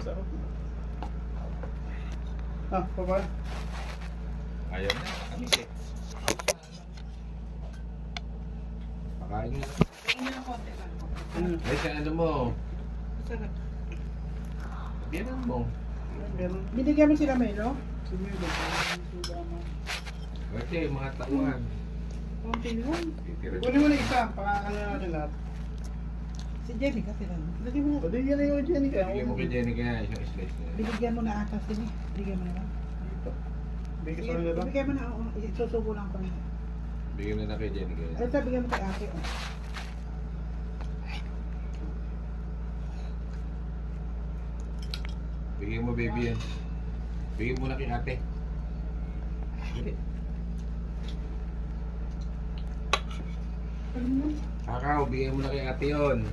Sarap. Ah, papaya. Ayaw na. Kami eh. Pakain mo. Tingin na konti lang. Ay, sa ano mo? Sarap. Biyanan mo. Meron. Binigyan mo sila Melo? Si Milo. Sugama. Kasi mga tauhan. Konti lang. Titira. Kunin mo na isa. Ano natin lahat. Si Jenny kasi lang. Lagyan mo na. Pwede yan yung Jenny kaya. Bigyan mo kay Jenny kaya isang slice na. Binigyan mo na ata sila. Binigyan mo na lang. Bigyan Sige, sa nila. ibigay mo na. Oo. Isusubo lang ko na. Bigyan mo na kay Jenny kaya. Ito, bigyan mo kay ate. Oh. Bigyan mo baby yan. Bigyan mo na kay ate. Ano mo? Kakao, bigyan mo na kay ate yun.